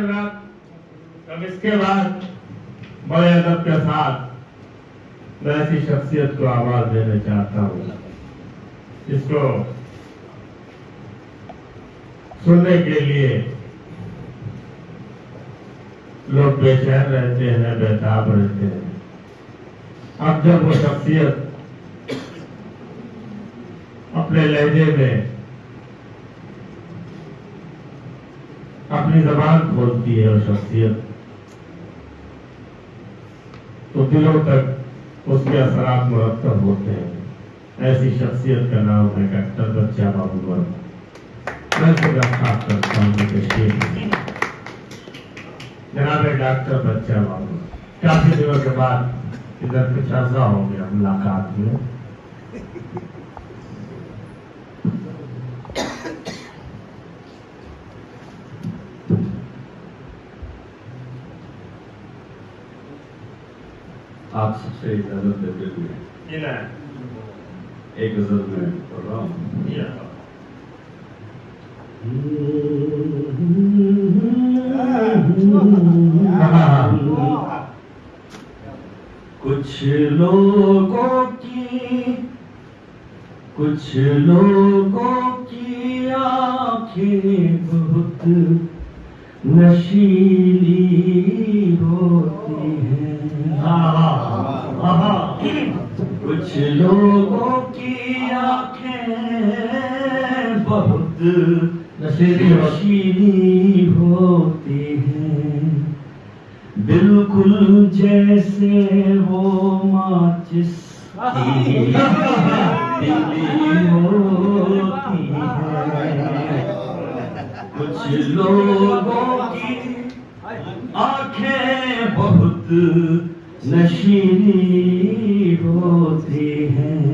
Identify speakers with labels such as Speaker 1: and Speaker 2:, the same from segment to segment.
Speaker 1: अब इसके बाद बड़े अदब के साथ मैं ऐसी शख्सियत को आवाज देना चाहता हूँ जिसको सुनने के लिए लोग बेचैन रहते हैं, बेताब रहते हैं। अब जब वो शख्सियत अपने लहजे में अपनी जबान खोलती है, वो शख्सियत तो दिलों तक उसके असरात मुरत्तब होते हैं। ऐसी शख्सियत का नाम है डॉक्टर बच्चा बाबू। मैं दरख्वास्त करता हूँ जनाब डॉक्टर बच्चा बाबू, काफी दिनों के बाद इधर कुछ अर्जा हो गया मुलाकात में।
Speaker 2: आप सबसे इजाजत देते हुए एक गजल में पढ़ रहा हूँ। कुछ लोगों की आंखें बहुत नशीली होती हैं। कुछ लोगों की आंखें बहुत नशीली होती हैं, बिल्कुल जैसे वो माचिस की तिली होती है। कुछ लोगों की आंखें बहुत नशीली होती हैं,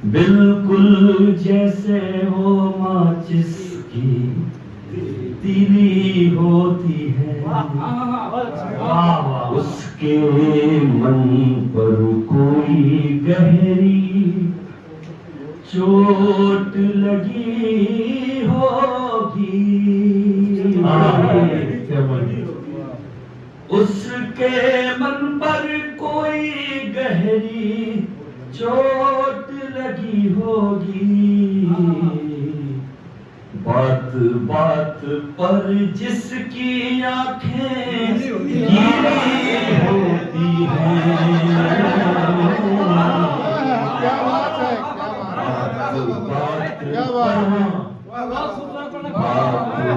Speaker 2: बिल्कुल जैसे वो माचिस की तीली होती है। उसके मन पर कोई गहरी चोट लगी होगी, उसके मन पर कोई गहरी चोट लगी होगी। बात बात पर जिसकी आंखें गिरी होती हैं,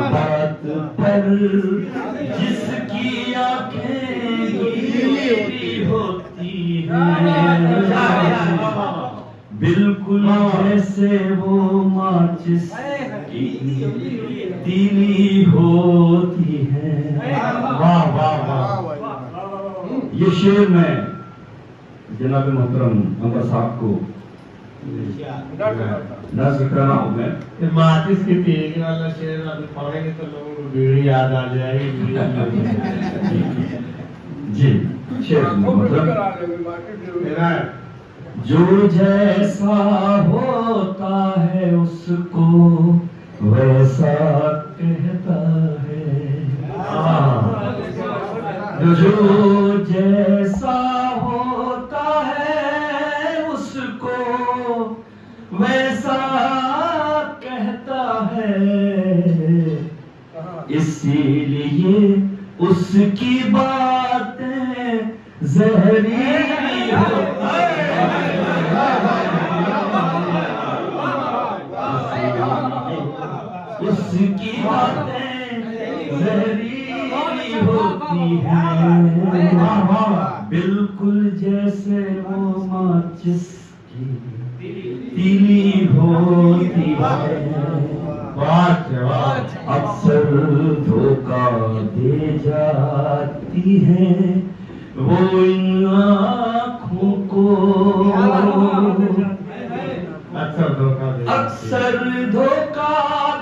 Speaker 2: बात पर जिसकी आंखें गिरी होती हैं, बिल्कुल जैसे वो माचिस की तीली होती है। वाह वाह वाह। ये शेर में जनाब मोहतरम अंबर साहब को नज़्म कर रहा हूँ मैं।
Speaker 1: माचिस की तीली वाला शेर अभी पढ़ेंगे तो लोगों को बीड़ी याद आ जाएगी।
Speaker 2: जी शेर मोहतरम, जो जैसा होता है उसको वैसा कहता है। जो जैसा होता है उसको वैसा कहता है, इसीलिए उसकी बातें जहरीली होती हैं। उसकी बातें जहरीली होती हैं, बिल्कुल जैसे वो माचिस की तीली होती है। अक्सर धोखा दे जाती है वो इन आँखों को, अक्सर धोखा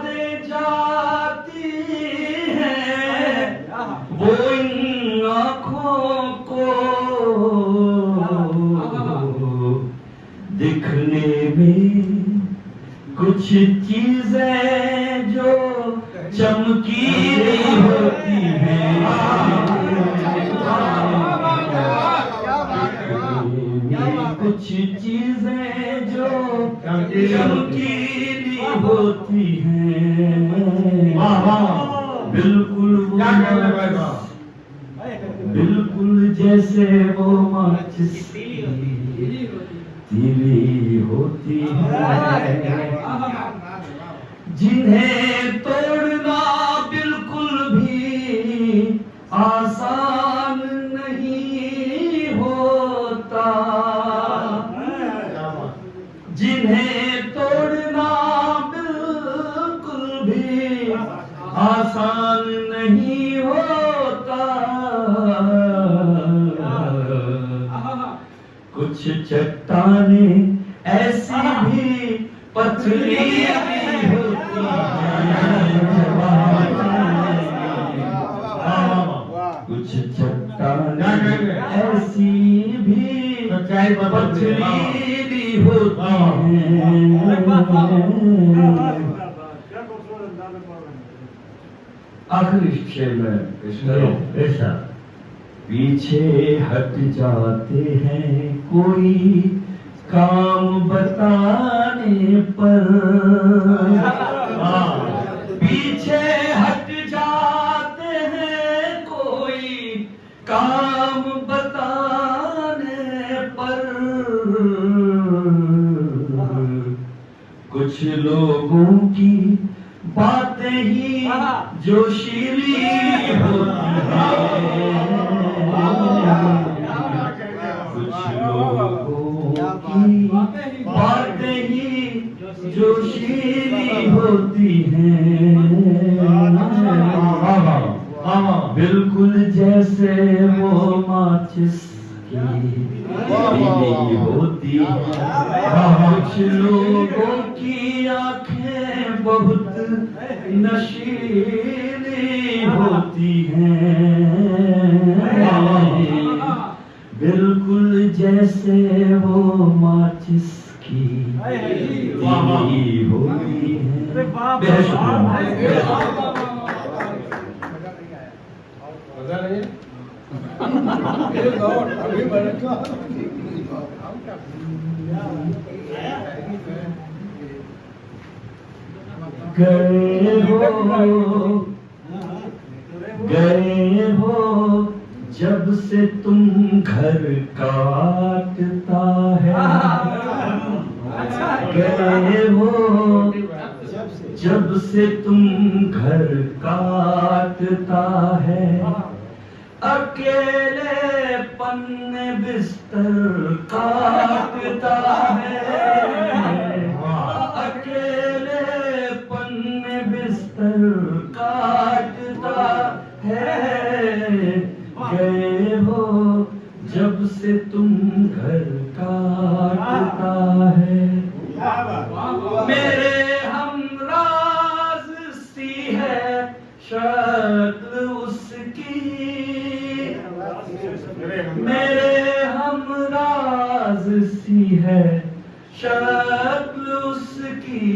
Speaker 2: दे जाती है वो इन आँखों को, दिखने में कुछ चीजें जो चमकीली होती बिल्कुल वो
Speaker 1: क्या कहते हैं भाई साहब?
Speaker 2: बिल्कुल जैसे वो माचिस तीली होती है, जिन्हें तोड़ना बिल्कुल भी आसान नहीं होता, जिन्हें तोड़ना बिल्कुल भी आसान नहीं होता। कुछ चट्टानें ऐसी भी पथरी भी होती हैं, कुछ चट्टानें ऐसी भी पथरी भी होती हैं। आखिरी शेर में पेश करूं।
Speaker 1: ऐसा
Speaker 2: पीछे हट जाते हैं कोई काम बताने पर, पीछे हट जाते हैं कोई काम बताने पर, कुछ लोगों की बातें ही जोशीली होती हैं, कुछ लोगों की बातें ही जोशीली होती हैं, बिल्कुल जैसे वो माचिस की तीली होती है। कुछ लोगों की आंखें बहुत नशीली होती हैं, बिल्कुल जैसे वो माचिस की तीली होती है। बेहद शुक्रिया।
Speaker 1: मजा नहीं है?
Speaker 2: गए हो जब से तुम घर काटता है, गए हो जब से तुम घर काटता है, अकेलेपन में बिस्तर काटता है, अकेलेपन में बिस्तर काटता है, गए हो जब से तुम घर काटता है। मेरे हमराज सी है शक्ल उसकी, मेरे हमराज सी है शक्ल उसकी,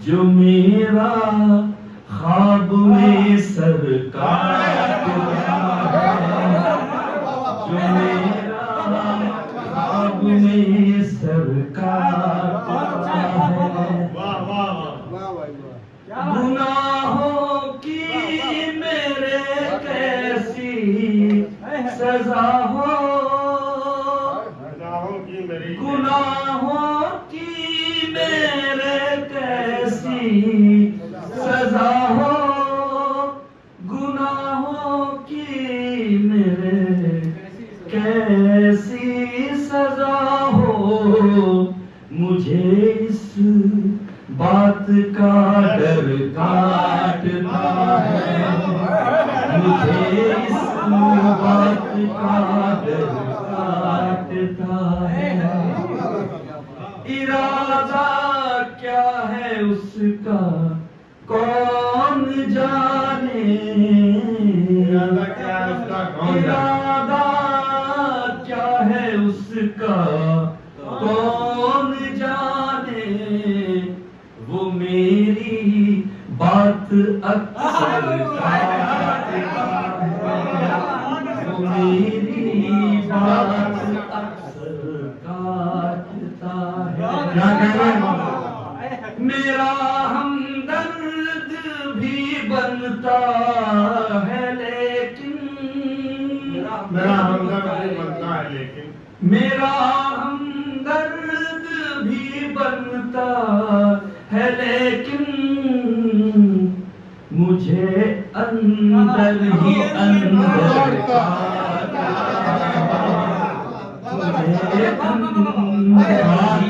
Speaker 2: जो मेरा ख्वाब में सर काटता है, जो मेरा ख्वाब में सर काटता है। गुनाहों की मेरे कैसी सजा हो, गुनाहों की मेरे कैसी सजा हो, गुनाहों की मेरे कैसी सजा हो, मुझे इस बात का डर काटता है, मुझे इस बात का डर काटता है। इरादा क्या है उसका कौन जाने, इरादा क्या है उसका कौन जाने, वो मेरी बात अक्सर काटता है, वो मेरी बात अक्सर काटता है। क्या कह रहे हैं? मेरा हमदर्द भी बनता
Speaker 1: है लेकिन
Speaker 2: मेरा हमदर्द भी बनता है लेकिन
Speaker 1: मेरा हमदर्द भी बनता है लेकिन मुझे अंदर ही अंदर मुझे अंदर ही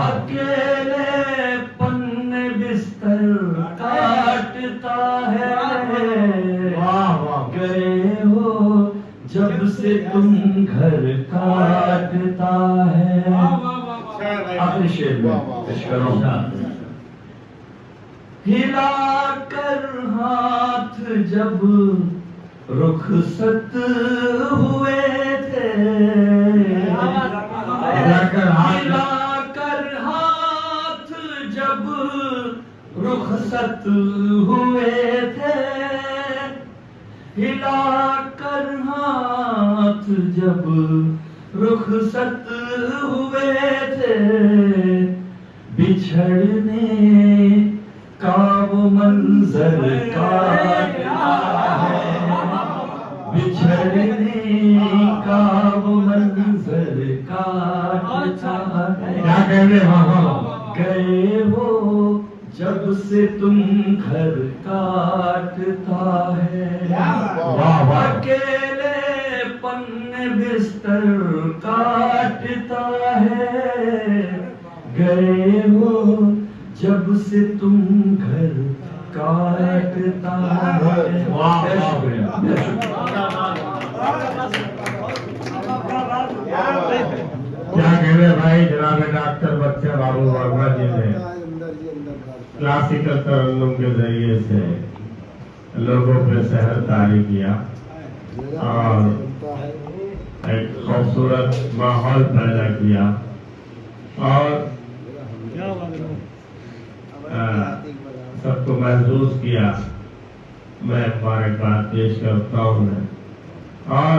Speaker 1: अकेलेपन में बिस्तर काटता है। गए हो जब से तुम घर काटता है।
Speaker 2: आखिरी शेर में पेश कर रहा हूं।
Speaker 1: हिला कर हाथ जब रुखसत हुए थे। हिला कर हाथ जब रुखसत हुए थे। हिला कर हाथ जब रुखसत हुए थे। बिछड़ने का वो मंजर काटता है। बिछड़ने का वो मंजर काटता है।
Speaker 2: क्या कह रहे? हाँ
Speaker 1: गए हो जब से तुम घर काटता है। अकेलेपन में बिस्तर काटता है। गए हो जब से तुम घर काटता है।
Speaker 2: वाह शुक्रिया। क्या कह रहे भाई जनाब डॉक्टर बच्चा बाबू वर्मा जी ने क्लासिकल तरन्नुम के जरिए से लोगों पे सहर तारी किया और एक खूबसूरत माहौल पैदा किया और सबको महसूस किया। मैं मुबारकबाद पेश करता हूँ और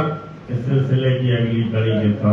Speaker 2: इस सिलसिले की अगली कड़ी के तौर